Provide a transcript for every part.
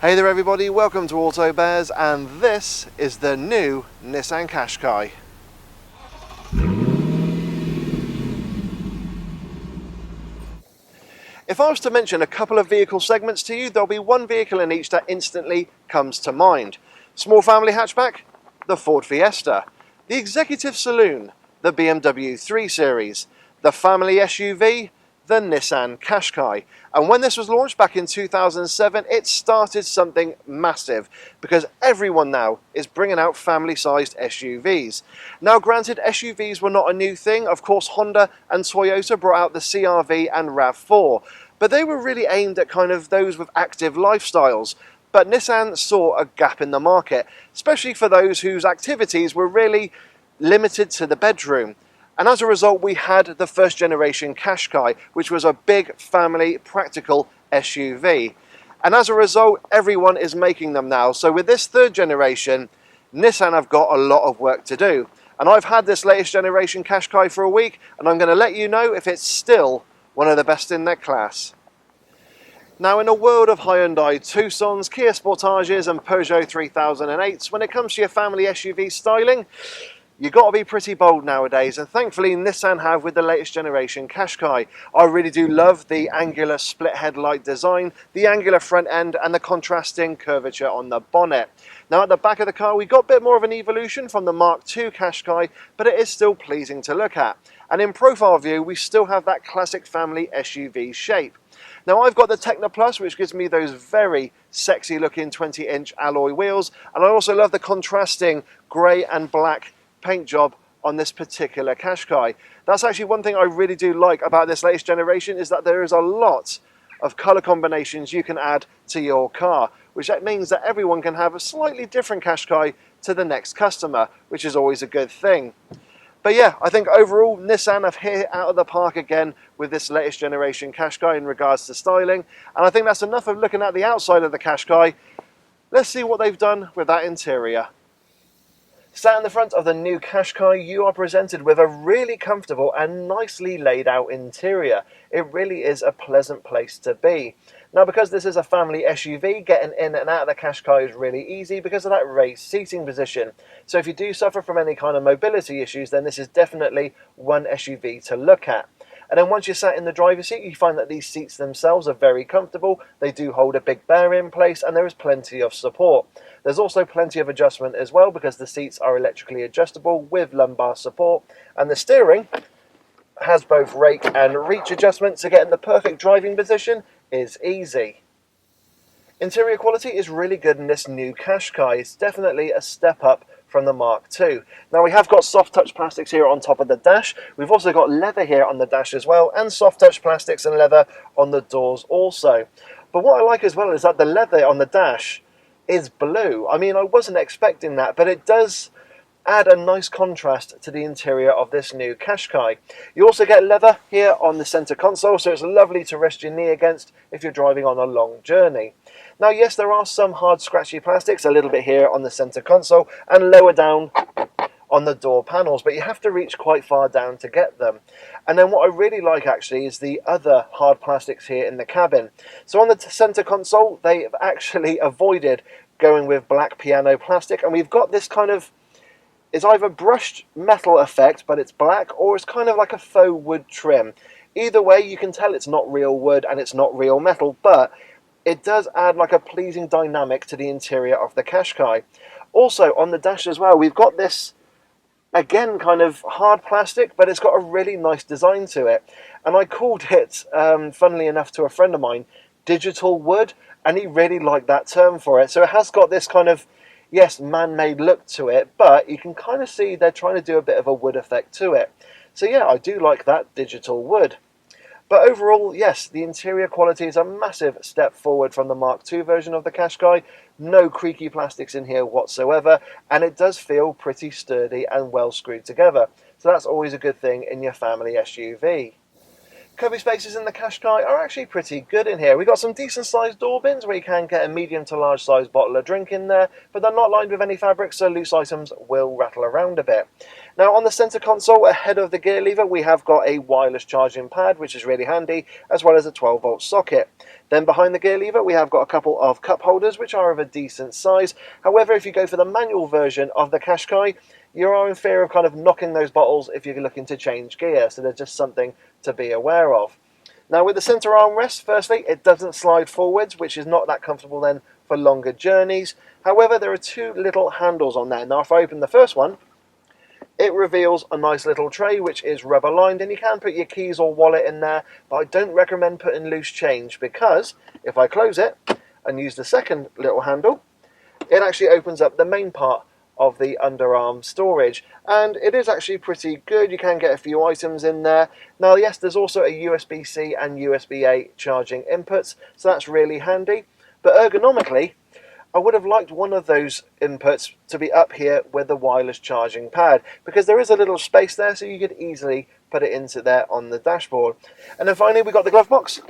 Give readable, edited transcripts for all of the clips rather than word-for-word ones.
Hey there everybody, welcome to Auto Bears, and this is the new Nissan Qashqai. If I was to mention a couple of vehicle segments to you, there'll be one vehicle in each that instantly comes to mind. Small family hatchback, the Ford Fiesta. The executive saloon, the BMW 3 Series. The family SUV, the Nissan Qashqai. And when this was launched back in 2007, it started something massive because everyone now is bringing out family-sized SUVs. Now granted, SUVs were not a new thing. Of course, Honda and Toyota brought out the CR-V and RAV4, but they were really aimed at kind of those with active lifestyles. But Nissan saw a gap in the market, especially for those whose activities were really limited to the bedroom. And as a result, we had the first generation Qashqai, which was a big family practical SUV. And as a result, everyone is making them now. So with this third generation, Nissan have got a lot of work to do. And I've had this latest generation Qashqai for a week, and I'm going to let you know if it's still one of the best in their class. Now, in a world of Hyundai Tucsons, Kia Sportages and Peugeot 3008s, when it comes to your family SUV styling, you've got to be pretty bold nowadays, and thankfully Nissan have with the latest generation Qashqai. I really do love the angular split headlight design, the angular front end and the contrasting curvature on the bonnet. Now at the back of the car we got a bit more of an evolution from the Mark II Qashqai, but it is still pleasing to look at. And in profile view we still have that classic family SUV shape. Now I've got the Techno Plus, which gives me those very sexy looking 20-inch alloy wheels, and I also love the contrasting grey and black paint job on this particular Qashqai. That's actually one thing I really do like about this latest generation, is that there is a lot of colour combinations you can add to your car, which means that everyone can have a slightly different Qashqai to the next customer, which is always a good thing. But yeah, I think overall Nissan have hit it out of the park again with this latest generation Qashqai in regards to styling, and I think that's enough of looking at the outside of the Qashqai. Let's see what they've done with that interior. Sat in the front of the new Qashqai, you are presented with a really comfortable and nicely laid out interior. It really is a pleasant place to be. Now, because this is a family SUV, getting in and out of the Qashqai is really easy because of that raised seating position. So if you do suffer from any kind of mobility issues, then this is definitely one SUV to look at. And then once you're sat in the driver's seat, you find that these seats themselves are very comfortable. They do hold a big bear in place and there is plenty of support. There's also plenty of adjustment as well because the seats are electrically adjustable with lumbar support, and the steering has both rake and reach adjustment, so getting the perfect driving position is easy. Interior quality is really good in this new Qashqai. It's definitely a step up from the Mark II. Now we have got soft touch plastics here on top of the dash. We've also got leather here on the dash as well, and soft touch plastics and leather on the doors also. But what I like as well is that the leather on the dash is blue. I mean, I wasn't expecting that, but it does add a nice contrast to the interior of this new Qashqai. You also get leather here on the center console, so it's lovely to rest your knee against if you're driving on a long journey. Now yes, there are some hard scratchy plastics, a little bit here on the center console and lower down on the door panels, but you have to reach quite far down to get them. And then what I really like actually is the other hard plastics here in the cabin. So on the center console they've actually avoided going with black piano plastic, and we've got this kind of, it's either brushed metal effect but it's black, or it's kind of like a faux wood trim. Either way you can tell it's not real wood and it's not real metal, but it does add like a pleasing dynamic to the interior of the Qashqai. Also on the dash as well we've got this, again, kind of hard plastic, but it's got a really nice design to it. And I called it, funnily enough, to a friend of mine, digital wood, and he really liked that term for it. So it has got this kind of, yes, man-made look to it, but you can kind of see they're trying to do a bit of a wood effect to it. So yeah, I do like that digital wood. But overall, yes, the interior quality is a massive step forward from the Mark II version of the Qashqai. No creaky plastics in here whatsoever, and it does feel pretty sturdy and well screwed together. So that's always a good thing in your family SUV. Cubby spaces in the Qashqai are actually pretty good in here. We've got some decent sized door bins where you can get a medium to large sized bottle of drink in there, but they're not lined with any fabric, so loose items will rattle around a bit. Now on the centre console ahead of the gear lever we have got a wireless charging pad, which is really handy, as well as a 12-volt socket. Then behind the gear lever we have got a couple of cup holders which are of a decent size. However, if you go for the manual version of the Qashqai, you are in fear of kind of knocking those bottles if you're looking to change gear, so they're just something to be aware of. Now with the centre armrest, firstly, it doesn't slide forwards, which is not that comfortable then for longer journeys. However, there are two little handles on there. Now if I open the first one, it reveals a nice little tray which is rubber lined, and you can put your keys or wallet in there, but I don't recommend putting loose change, because if I close it and use the second little handle, it actually opens up the main part of the underarm storage, and it is actually pretty good. You can get a few items in there. Now yes, there's also a USB-C and USB-A charging inputs, so that's really handy, but ergonomically I would have liked one of those inputs to be up here with the wireless charging pad, because there is a little space there, so you could easily put it into there on the dashboard. And then finally we got the glove box,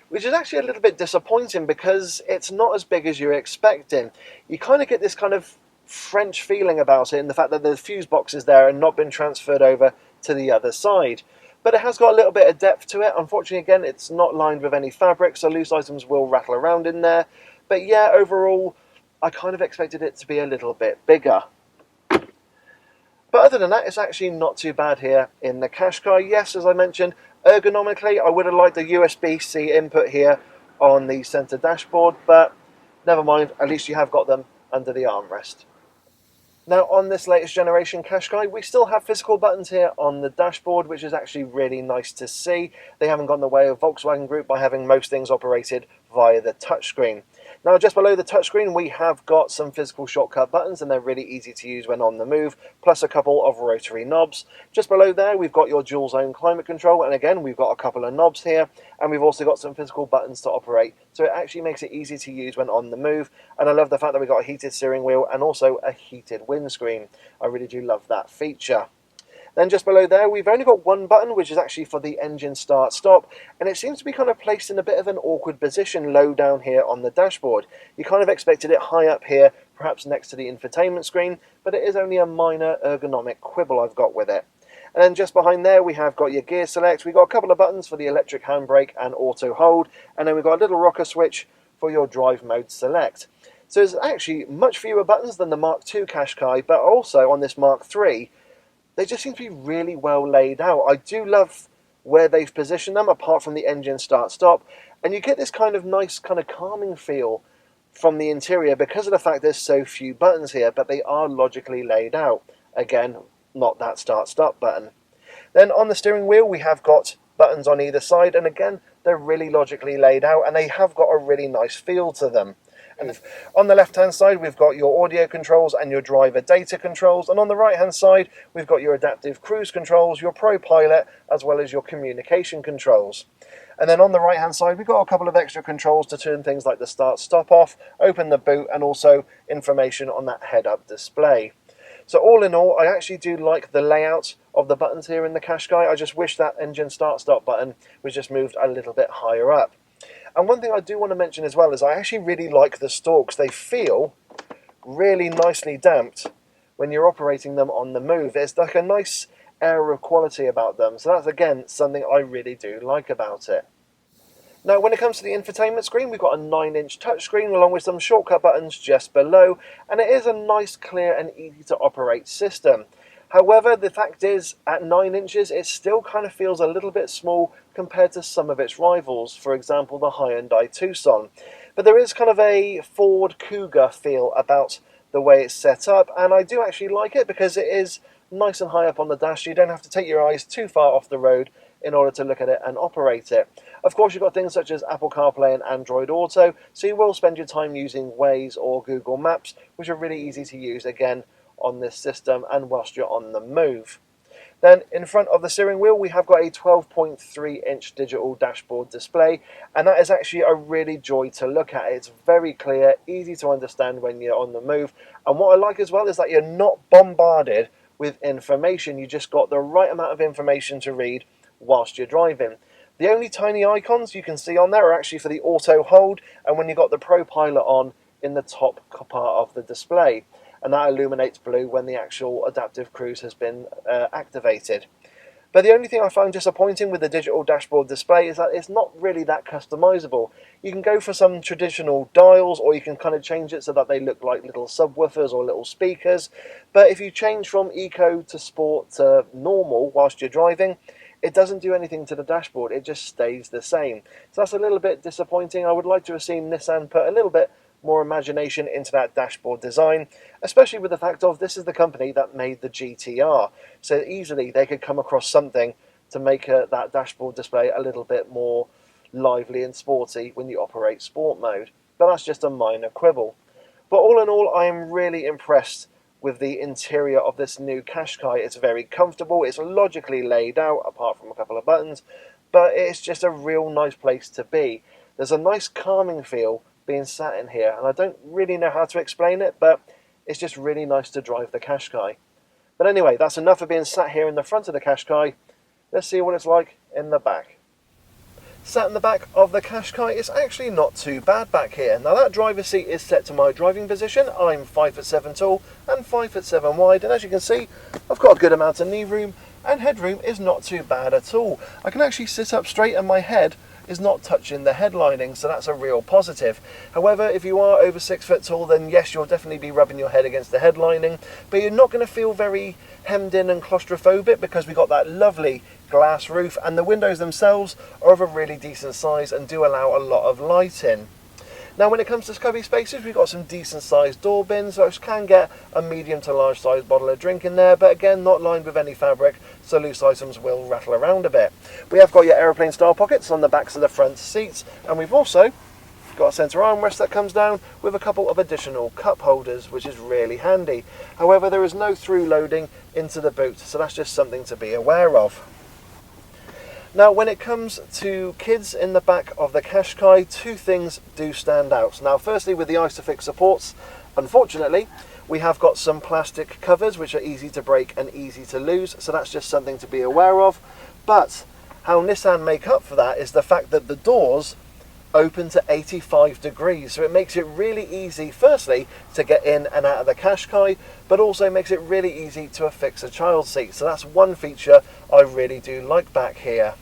which is actually a little bit disappointing because it's not as big as you're expecting. You kind of get this kind of French feeling about it in the fact that the fuse box is there and not been transferred over to the other side. But it has got a little bit of depth to it. Unfortunately, again, it's not lined with any fabric, so loose items will rattle around in there. But yeah, overall, I kind of expected it to be a little bit bigger. But other than that, it's actually not too bad here in the Qashqai. Yes, as I mentioned, ergonomically, I would have liked the USB-C input here on the centre dashboard, but never mind, at least you have got them under the armrest. Now on this latest generation Qashqai, we still have physical buttons here on the dashboard, which is actually really nice to see. They haven't gone the way of Volkswagen Group by having most things operated via the touchscreen. Now just below the touchscreen we have got some physical shortcut buttons, and they're really easy to use when on the move, plus a couple of rotary knobs. Just below there we've got your dual zone climate control, and again we've got a couple of knobs here, and we've also got some physical buttons to operate, so it actually makes it easy to use when on the move. And I love the fact that we've got a heated steering wheel and also a heated windscreen. I really do love that feature. Then just below there we've only got one button, which is actually for the engine start stop, and it seems to be kind of placed in a bit of an awkward position low down here on the dashboard. You kind of expected it high up here, perhaps next to the infotainment screen, but it is only a minor ergonomic quibble I've got with it. And then just behind there we have got your gear select. We've got a couple of buttons for the electric handbrake and auto hold, and then we've got a little rocker switch for your drive mode select. So there's actually much fewer buttons than the Mark II Qashqai, but also on this Mark III they just seem to be really well laid out. I do love where they've positioned them, apart from the engine start stop, and you get this kind of nice kind of calming feel from the interior because of the fact there's so few buttons here, but they are logically laid out. Again, not that start stop button. Then on the steering wheel we have got buttons on either side, and again they're really logically laid out, and they have got a really nice feel to them. And on the left hand side we've got your audio controls and your driver data controls, and on the right hand side we've got your adaptive cruise controls, your Pro Pilot, as well as your communication controls. And then on the right hand side we've got a couple of extra controls to turn things like the start stop off, open the boot, and also information on that head up display. So all in all, I actually do like the layout of the buttons here in the Qashqai. I just wish that engine start stop button was just moved a little bit higher up. And one thing I do want to mention as well is I actually really like the stalks. They feel really nicely damped when you're operating them on the move. There's like a nice air of quality about them. So that's, again, something I really do like about it. Now, when it comes to the infotainment screen, we've got a 9-inch touchscreen along with some shortcut buttons just below. And it is a nice, clear and easy to operate system. However, the fact is, at 9 inches, it still kind of feels a little bit small compared to some of its rivals, for example, the Hyundai Tucson. But there is kind of a Ford Cougar feel about the way it's set up, and I do actually like it because it is nice and high up on the dash. You don't have to take your eyes too far off the road in order to look at it and operate it. Of course, you've got things such as Apple CarPlay and Android Auto, so you will spend your time using Waze or Google Maps, which are really easy to use, again, on this system and whilst you're on the move. Then in front of the steering wheel we have got a 12.3-inch digital dashboard display, and that is actually a really joy to look at. It's very clear, easy to understand when you're on the move, and what I like as well is that you're not bombarded with information. You just got the right amount of information to read whilst you're driving. The only tiny icons you can see on there are actually for the auto hold and when you've got the Pro Pilot on in the top part of the display, and that illuminates blue when the actual adaptive cruise has been activated. But the only thing I find disappointing with the digital dashboard display is that it's not really that customizable. You can go for some traditional dials, or you can kind of change it so that they look like little subwoofers or little speakers. But if you change from eco to sport to normal whilst you're driving, it doesn't do anything to the dashboard, it just stays the same. So that's a little bit disappointing. I would like to have seen Nissan put a little bit more imagination into that dashboard design, especially with the fact of this is the company that made the GTR. So easily they could come across something to make that dashboard display a little bit more lively and sporty when you operate sport mode. But that's just a minor quibble. But all in all, I am really impressed with the interior of this new Qashqai. It's very comfortable, it's logically laid out, apart from a couple of buttons, but it's just a real nice place to be. There's a nice calming feel being sat in here, and I don't really know how to explain it, but it's just really nice to drive the Qashqai. But anyway, that's enough of being sat here in the front of the Qashqai. Let's see what it's like in the back. Sat in the back of the Qashqai, it's actually not too bad back here. Now that driver's seat is set to my driving position. I'm 5'7" tall and 5'7" wide, and as you can see, I've got a good amount of knee room, and headroom is not too bad at all. I can actually sit up straight and my head is not touching the headlining, so that's a real positive. However, if you are over 6 foot tall, then yes, you'll definitely be rubbing your head against the headlining, but you're not going to feel very hemmed in and claustrophobic because we've got that lovely glass roof, and the windows themselves are of a really decent size and do allow a lot of light in. Now when it comes to cubby spaces, we've got some decent sized door bins, so you can get a medium to large sized bottle of drink in there, but again not lined with any fabric, so loose items will rattle around a bit. We have got your aeroplane style pockets on the backs of the front seats, and we've also got a centre armrest that comes down with a couple of additional cup holders, which is really handy. However, there is no through loading into the boot, so that's just something to be aware of. Now when it comes to kids in the back of the Qashqai, two things do stand out. Now firstly, with the Isofix supports, unfortunately we have got some plastic covers which are easy to break and easy to lose, so that's just something to be aware of. But how Nissan make up for that is the fact that the doors open to 85 degrees, so it makes it really easy firstly to get in and out of the Qashqai, but also makes it really easy to affix a child seat, so that's one feature I really do like back here.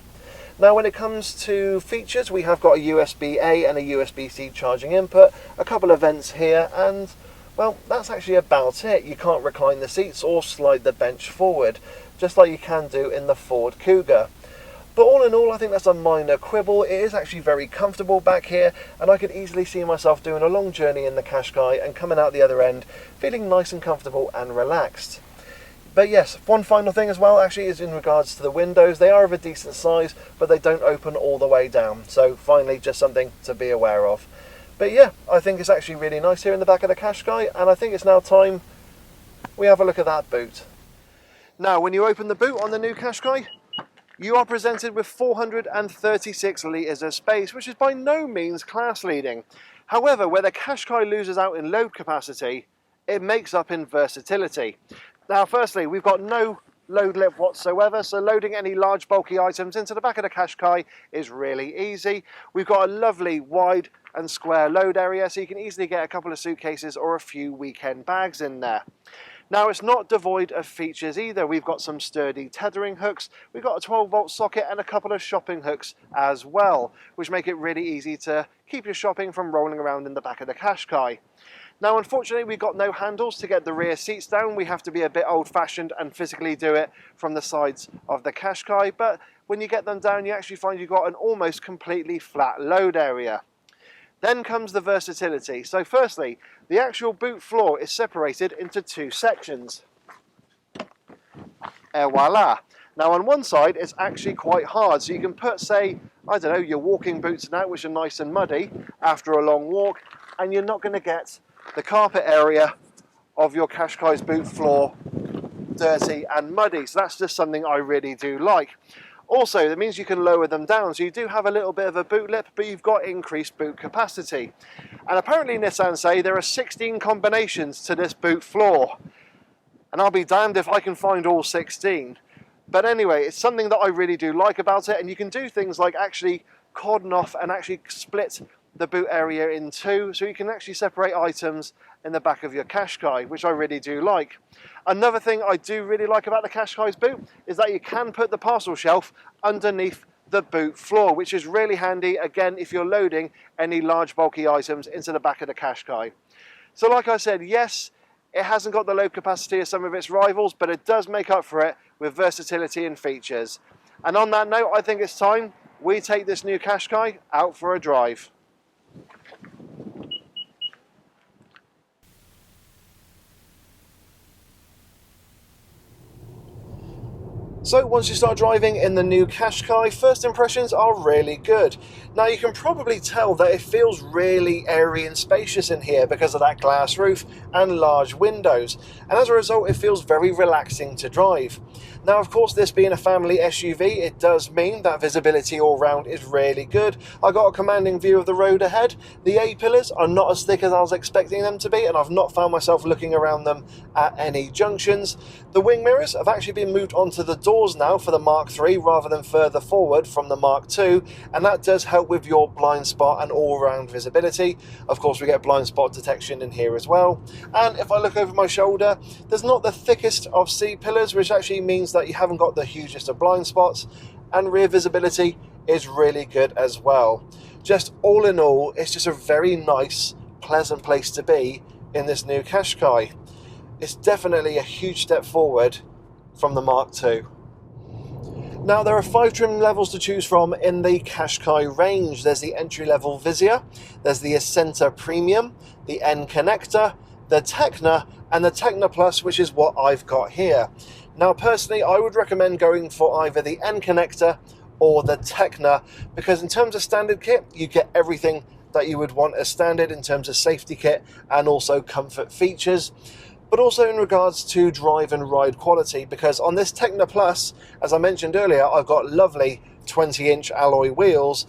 Now when it comes to features, we have got a USB-A and a USB-C charging input, a couple of vents here, and well, that's actually about it. You can't recline the seats or slide the bench forward, just like you can do in the Ford Kuga. But all in all, I think that's a minor quibble. It is actually very comfortable back here, and I could easily see myself doing a long journey in the Qashqai and coming out the other end feeling nice and comfortable and relaxed. But yes, one final thing as well actually is in regards to the windows. They are of a decent size, but they don't open all the way down. So finally, just something to be aware of. But yeah, I think it's actually really nice here in the back of the Qashqai, and I think it's now time we have a look at that boot. Now, when you open the boot on the new Qashqai, you are presented with 436 litres of space, which is by no means class leading. However, where the Qashqai loses out in load capacity, it makes up in versatility. Now firstly, we've got no load lip whatsoever, so loading any large bulky items into the back of the Qashqai is really easy. We've got a lovely wide and square load area, so you can easily get a couple of suitcases or a few weekend bags in there. Now it's not devoid of features either. We've got some sturdy tethering hooks, we've got a 12-volt socket and a couple of shopping hooks as well, which make it really easy to keep your shopping from rolling around in the back of the Qashqai. Now unfortunately we've got no handles to get the rear seats down. We have to be a bit old-fashioned and physically do it from the sides of the Qashqai, but when you get them down you actually find you've got an almost completely flat load area. Then comes the versatility. So firstly, the actual boot floor is separated into two sections. Et voila. Now on one side it's actually quite hard, so you can put, say, I don't know, your walking boots in out, which are nice and muddy after a long walk, and you're not going to get the carpet area of your Qashqai's boot floor dirty and muddy. So that's just something I really do like. Also, that means you can lower them down, so you do have a little bit of a boot lip, but you've got increased boot capacity. And apparently Nissan say there are 16 combinations to this boot floor. And I'll be damned if I can find all 16. But anyway, it's something that I really do like about it, and you can do things like actually cordon off and actually split the boot area in two, so you can actually separate items in the back of your Qashqai, which I really do like. Another thing I do really like about the Qashqai's boot is that you can put the parcel shelf underneath the boot floor, which is really handy, again, if you're loading any large bulky items into the back of the Qashqai. So like I said, yes, it hasn't got the load capacity of some of its rivals, but it does make up for it with versatility and features. And on that note, I think it's time we take this new Qashqai out for a drive. So once you start driving in the new Qashqai, first impressions are really good. Now you can probably tell that it feels really airy and spacious in here because of that glass roof and large windows, and as a result it feels very relaxing to drive. Now of course, this being a family SUV, it does mean that visibility all round is really good. I got a commanding view of the road ahead. The A-pillars are not as thick as I was expecting them to be, and I've not found myself looking around them at any junctions. The wing mirrors have actually been moved onto the doors now for the Mark III rather than further forward from the Mark II, and that does help with your blind spot and all-round visibility. Of course, we get blind spot detection in here as well. And if I look over my shoulder, there's not the thickest of C-pillars, which actually means that you haven't got the hugest of blind spots, and rear visibility is really good as well. Just all in all, it's just a very nice, pleasant place to be in this new Qashqai. It's definitely a huge step forward from the Mark II. Now there are 5 trim levels to choose from in the Qashqai range. There's the entry-level Vizia, there's the Ascenta Premium, the N Connector, the Tecna, and the Tecna Plus, which is what I've got here. Now personally, I would recommend going for either the N Connector or the Tecna, because in terms of standard kit, you get everything that you would want as standard in terms of safety kit and also comfort features, but also in regards to drive and ride quality, because on this Tecna Plus, as I mentioned earlier, I've got lovely 20-inch alloy wheels,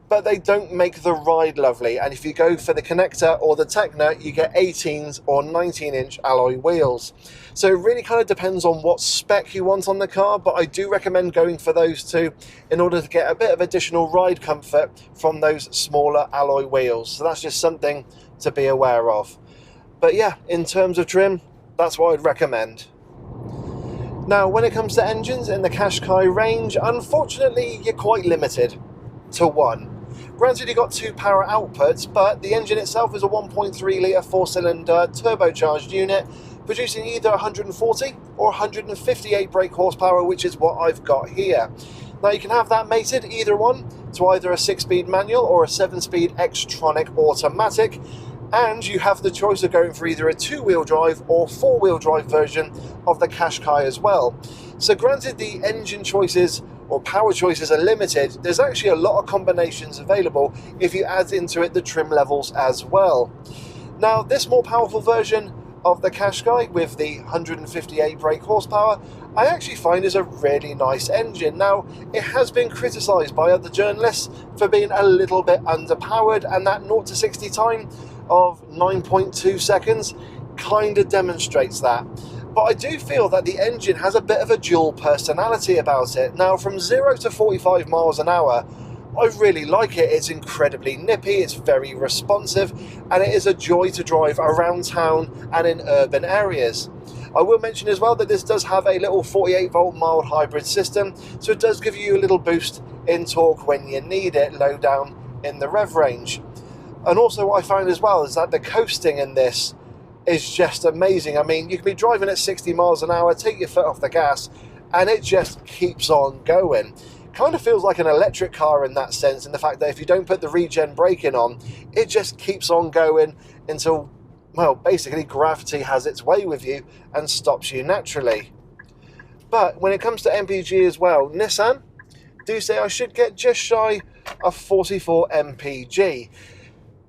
but they don't make the ride lovely. And if you go for the Connector or the Tecna, you get 18s or 19-inch alloy wheels. So it really kind of depends on what spec you want on the car, but I do recommend going for those two in order to get a bit of additional ride comfort from those smaller alloy wheels. So that's just something to be aware of. But yeah, in terms of trim, that's what I'd recommend. Now, when it comes to engines in the Qashqai range, unfortunately, you're quite limited to one. Granted, you've got 2 power outputs, but the engine itself is a 1.3 litre 4-cylinder turbocharged unit, producing either 140 or 158 brake horsepower, which is what I've got here. Now, you can have that mated, either one, to either a 6-speed manual or a 7-speed Xtronic automatic, and you have the choice of going for either a 2-wheel drive or 4-wheel drive version of the Qashqai as well. So granted, the engine choices or power choices are limited, there's actually a lot of combinations available if you add into it the trim levels as well. Now, this more powerful version of the Qashqai with the 158 brake horsepower, I actually find is a really nice engine. Now, it has been criticised by other journalists for being a little bit underpowered, and that 0 to 60 time of 9.2 seconds kind of demonstrates that. But I do feel that the engine has a bit of a dual personality about it. Now, from 0 to 45 miles an hour, I really like it. It's incredibly nippy, it's very responsive, and it is a joy to drive around town and in urban areas. I will mention as well that this does have a little 48-volt mild hybrid system, so it does give you a little boost in torque when you need it low down in the rev range. And also what I found as well is that the coasting in this is just amazing. I mean, you can be driving at 60 miles an hour, take your foot off the gas, and it just keeps on going. Kind of feels like an electric car in that sense, in the fact that if you don't put the regen braking on, it just keeps on going until, well, basically gravity has its way with you and stops you naturally. But when it comes to MPG as well, Nissan do say I should get just shy of 44 MPG.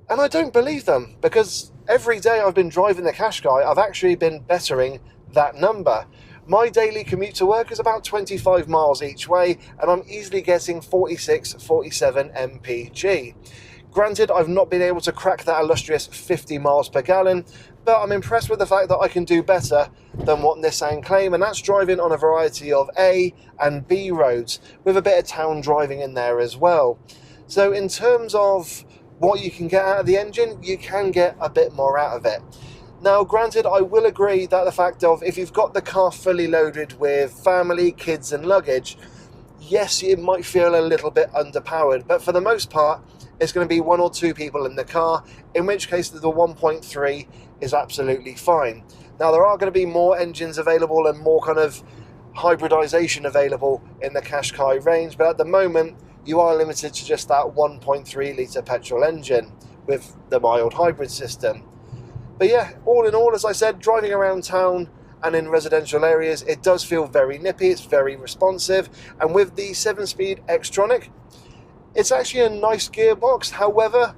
And I don't believe them, because every day I've been driving the Qashqai, I've actually been bettering that number. My daily commute to work is about 25 miles each way, and I'm easily getting 46, 47 MPG. Granted, I've not been able to crack that illustrious 50 miles per gallon, but I'm impressed with the fact that I can do better than what Nissan claim, and that's driving on a variety of A and B roads, with a bit of town driving in there as well. So in terms of what you can get out of the engine, you can get a bit more out of it. Now, granted, I will agree that the fact of if you've got the car fully loaded with family, kids and luggage, yes, it might feel a little bit underpowered, but for the most part, it's going to be 1 or 2 people in the car, in which case the 1.3 is absolutely fine. Now, there are going to be more engines available and more kind of hybridization available in the Qashqai range, but at the moment, you are limited to just that 1.3 litre petrol engine with the mild hybrid system. But yeah, all in all, as I said, driving around town and in residential areas, it does feel very nippy, it's very responsive, and with the 7-speed Xtronic, it's actually a nice gearbox. However,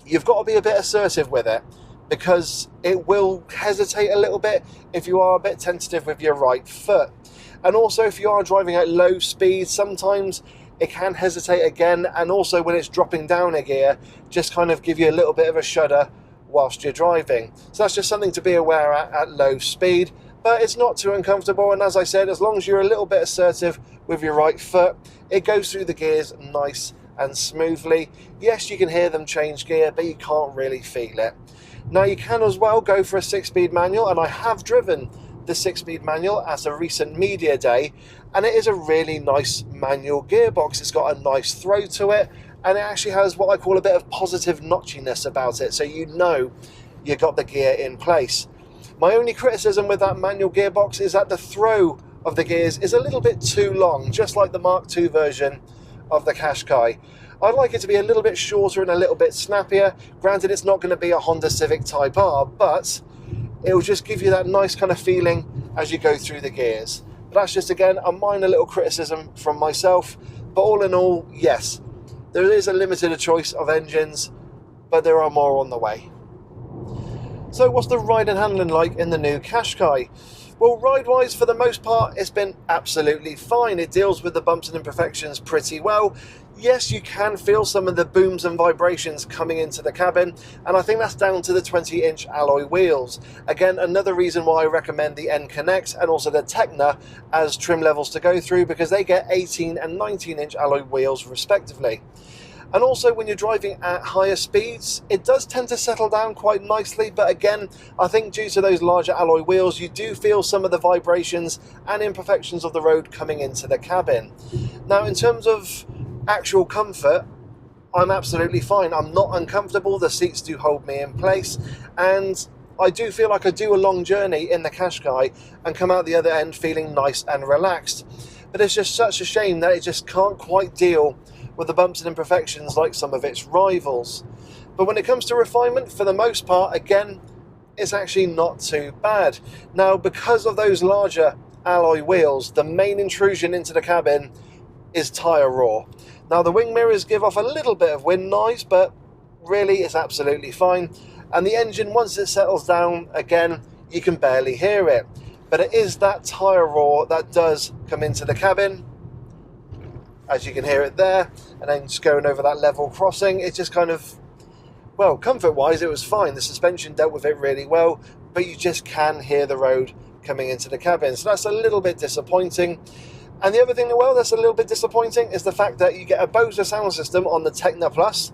you've got to be a bit assertive with it, because it will hesitate a little bit if you are a bit tentative with your right foot. And also, if you are driving at low speed, sometimes it can hesitate again, and also when it's dropping down a gear, just kind of give you a little bit of a shudder whilst you're driving. So that's just something to be aware at low speed, but it's not too uncomfortable. And as I said, as long as you're a little bit assertive with your right foot, it goes through the gears nice and smoothly. Yes, you can hear them change gear, but you can't really feel it. Now, you can as well go for a 6-speed manual, and I have driven the 6-speed manual at a recent media day, and it is a really nice manual gearbox. It's got a nice throw to it, and it actually has what I call a bit of positive notchiness about it, so you know you got the gear in place. My only criticism with that manual gearbox is that the throw of the gears is a little bit too long, just like the Mark II version of the Qashqai. I'd like it to be a little bit shorter and a little bit snappier. Granted, it's not going to be a Honda Civic Type R, but it will just give you that nice kind of feeling as you go through the gears. But that's just, again, a minor little criticism from myself. But all in all, yes, there is a limited choice of engines, but there are more on the way. So what's the ride and handling like in the new Qashqai? Well, ride-wise, for the most part, it's been absolutely fine. It deals with the bumps and imperfections pretty well. Yes, you can feel some of the booms and vibrations coming into the cabin, and I think that's down to the 20-inch alloy wheels. Again, another reason why I recommend the N-Connect and also the Tecna as trim levels to go through, because they get 18 and 19-inch alloy wheels respectively. And also, when you're driving at higher speeds, it does tend to settle down quite nicely, but again, I think due to those larger alloy wheels, you do feel some of the vibrations and imperfections of the road coming into the cabin. Now, in terms of actual comfort, I'm absolutely fine. I'm not uncomfortable, the seats do hold me in place, and I do feel like I do a long journey in the Qashqai and come out the other end feeling nice and relaxed. But it's just such a shame that it just can't quite deal with the bumps and imperfections like some of its rivals. But when it comes to refinement, for the most part, again, it's actually not too bad. Now, because of those larger alloy wheels, the main intrusion into the cabin is tyre roar. Now, the wing mirrors give off a little bit of wind noise, but really it's absolutely fine. And the engine, once it settles down, again, you can barely hear it. But it is that tyre roar that does come into the cabin, as you can hear it there, and then just going over that level crossing, it just kind of, well, comfort-wise, it was fine. The suspension dealt with it really well, but you just can hear the road coming into the cabin. So that's a little bit disappointing. And the other thing, well, that's a little bit disappointing is the fact that you get a Bose sound system on the Tecna Plus.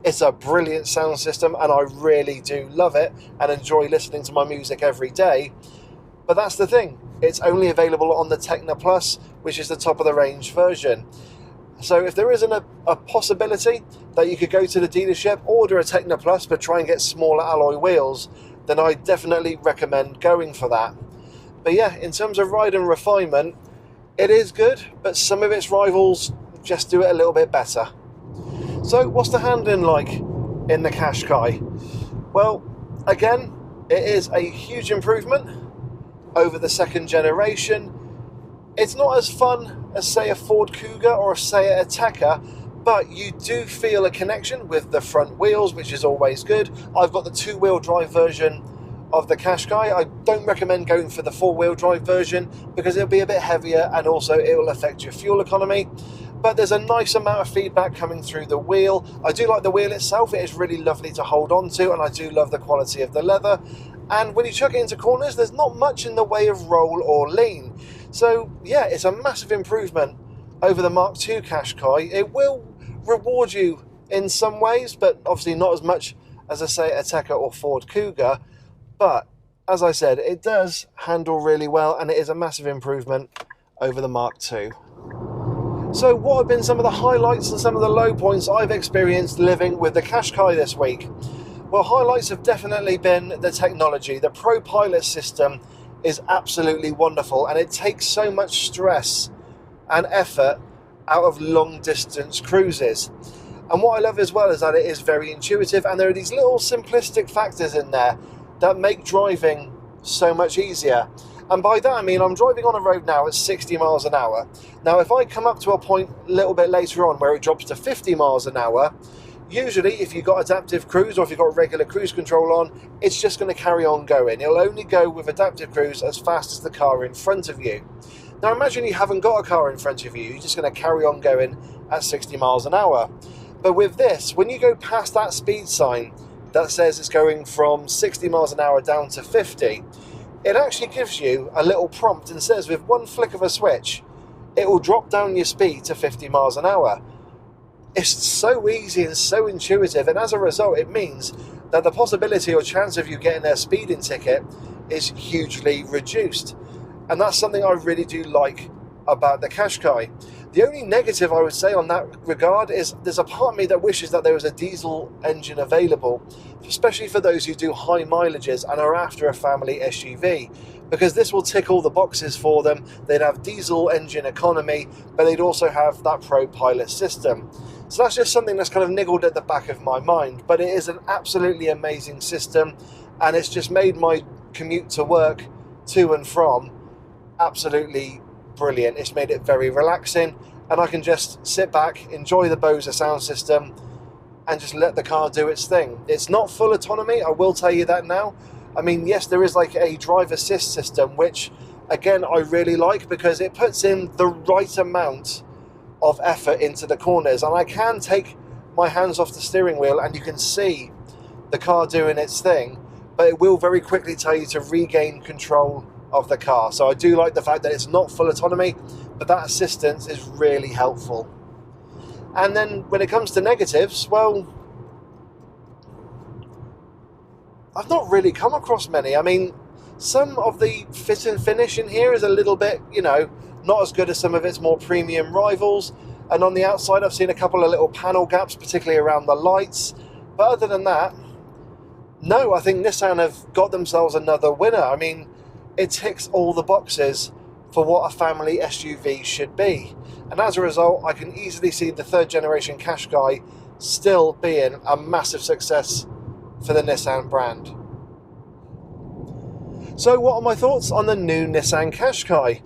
It's a brilliant sound system, and I really do love it and enjoy listening to my music every day. But that's the thing, it's only available on the Tecna Plus, which is the top of the range version. So if there isn't a possibility that you could go to the dealership, order a Tecna Plus, but try and get smaller alloy wheels, then I definitely recommend going for that. But yeah, in terms of ride and refinement, it is good, but some of its rivals just do it a little bit better. So what's the handling like in the Qashqai? Well, again, it is a huge improvement over the second generation. It's not as fun as, say, a Ford Kuga or, say, a Tekka, but you do feel a connection with the front wheels, which is always good. I've got the 2-wheel drive version of the Qashqai. I don't recommend going for the 4-wheel drive version because it'll be a bit heavier and also it will affect your fuel economy. but there's a nice amount of feedback coming through the wheel. I do like the wheel itself, it is really lovely to hold on to, and I do love the quality of the leather. And when you chuck it into corners, there's not much in the way of roll or lean. So yeah, it's a massive improvement over the Mark II Qashqai. It will reward you in some ways, but obviously not as much as, I say, a Tekka or Ford Kuga. But as I said, it does handle really well, and it is a massive improvement over the Mark II. So what have been some of the highlights and some of the low points I've experienced living with the Qashqai this week? Well, highlights have definitely been the technology. The ProPilot system is absolutely wonderful, and it takes so much stress and effort out of long distance cruises. And what I love as well is that it is very intuitive, and there are these little simplistic factors in there that make driving so much easier. And by that I mean I'm driving on a road now at 60 miles an hour. Now if I come up to a point a little bit later on where it drops to 50 miles an hour, usually if you've got adaptive cruise or if you've got regular cruise control on, it's just going to carry on going. It'll only go with adaptive cruise as fast as the car in front of you. Now imagine you haven't got a car in front of you, you're just going to carry on going at 60 miles an hour. But with this, when you go past that speed sign that says it's going from 60 miles an hour down to 50, it actually gives you a little prompt and says with one flick of a switch, it will drop down your speed to 50 miles an hour. It's so easy and so intuitive, and as a result it means that the possibility or chance of you getting a speeding ticket is hugely reduced. And that's something I really do like about the Qashqai. The only negative I would say on that regard is there's a part of me that wishes that there was a diesel engine available, especially for those who do high mileages and are after a family SUV, because this will tick all the boxes for them. They'd have diesel engine economy, but they'd also have that ProPilot system. So that's just something that's kind of niggled at the back of my mind, but it is an absolutely amazing system, and it's just made my commute to work, to and from, absolutely brilliant. It's made it very relaxing, and I can just sit back, enjoy the Bose sound system, and just let the car do its thing. It's not full autonomy, I will tell you that now. I mean, yes, there is like a drive assist system, which again I really like because it puts in the right amount of effort into the corners, and I can take my hands off the steering wheel and you can see the car doing its thing, but it will very quickly tell you to regain control of the car. So I do like the fact that it's not full autonomy, but that assistance is really helpful. And then when it comes to negatives, well, I've not really come across many. I mean, some of the fit and finish in here is a little bit, you know, not as good as some of its more premium rivals. And on the outside, I've seen a couple of little panel gaps, particularly around the lights. But other than that, no, I think Nissan have got themselves another winner. I mean, it ticks all the boxes for what a family SUV should be. And as a result, I can easily see the third generation Qashqai still being a massive success for the Nissan brand. So what are my thoughts on the new Nissan Qashqai?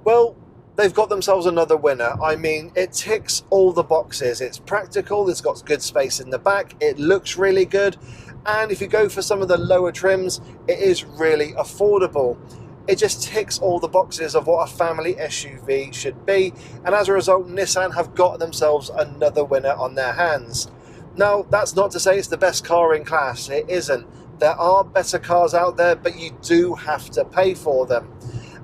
Well, they've got themselves another winner. I mean, it ticks all the boxes. It's practical, it's got good space in the back, it looks really good, and if you go for some of the lower trims, it is really affordable. It just ticks all the boxes of what a family SUV should be, and as a result, Nissan have got themselves another winner on their hands. Now, that's not to say it's the best car in class. It isn't. There are better cars out there, but you do have to pay for them.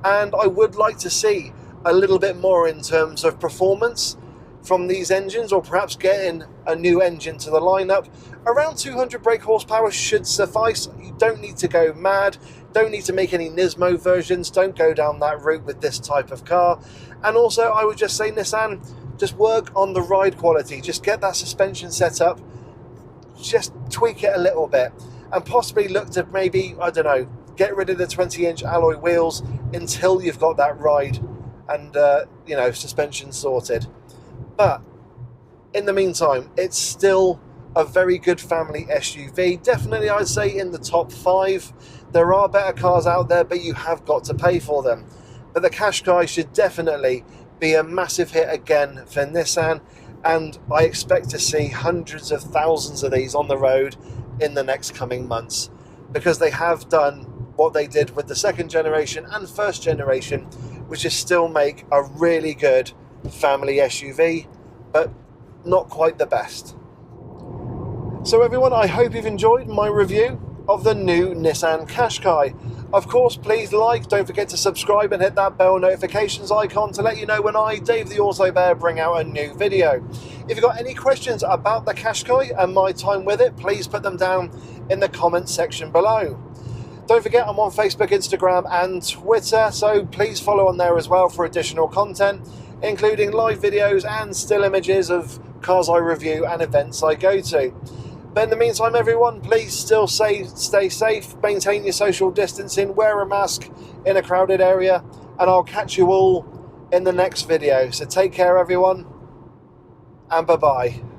And I would like to see a little bit more in terms of performance from these engines, or perhaps getting a new engine to the lineup. Around 200 brake horsepower should suffice. You don't need to go mad, don't need to make any Nismo versions, don't go down that route with this type of car. And also, I would just say, Nissan, just work on the ride quality, just get that suspension set up, just tweak it a little bit, and possibly look to maybe, I don't know, get rid of the 20-inch alloy wheels until you've got that ride and you know, suspension sorted. But in the meantime, it's still a very good family SUV. Definitely, I'd say in the top 5. There are better cars out there, but you have got to pay for them. But the Qashqai should definitely be a massive hit again for Nissan, and I expect to see hundreds of thousands of these on the road in the next coming months, because they have done what they did with the second generation and first generation, which is still make a really good family SUV, but not quite the best. So everyone, I hope you've enjoyed my review of the new Nissan Qashqai. Of course, please don't forget to subscribe and hit that bell notifications icon to let you know when I, Dave the Auto Bear, bring out a new video. If you've got any questions about the Qashqai and my time with it, please put them down in the comments section below. Don't forget, I'm on Facebook, Instagram and Twitter, so please follow on there as well for additional content, including live videos and still images of cars I review and events I go to. But in the meantime, everyone, please still stay safe, maintain your social distancing, wear a mask in a crowded area, and I'll catch you all in the next video. So take care, everyone, and bye-bye.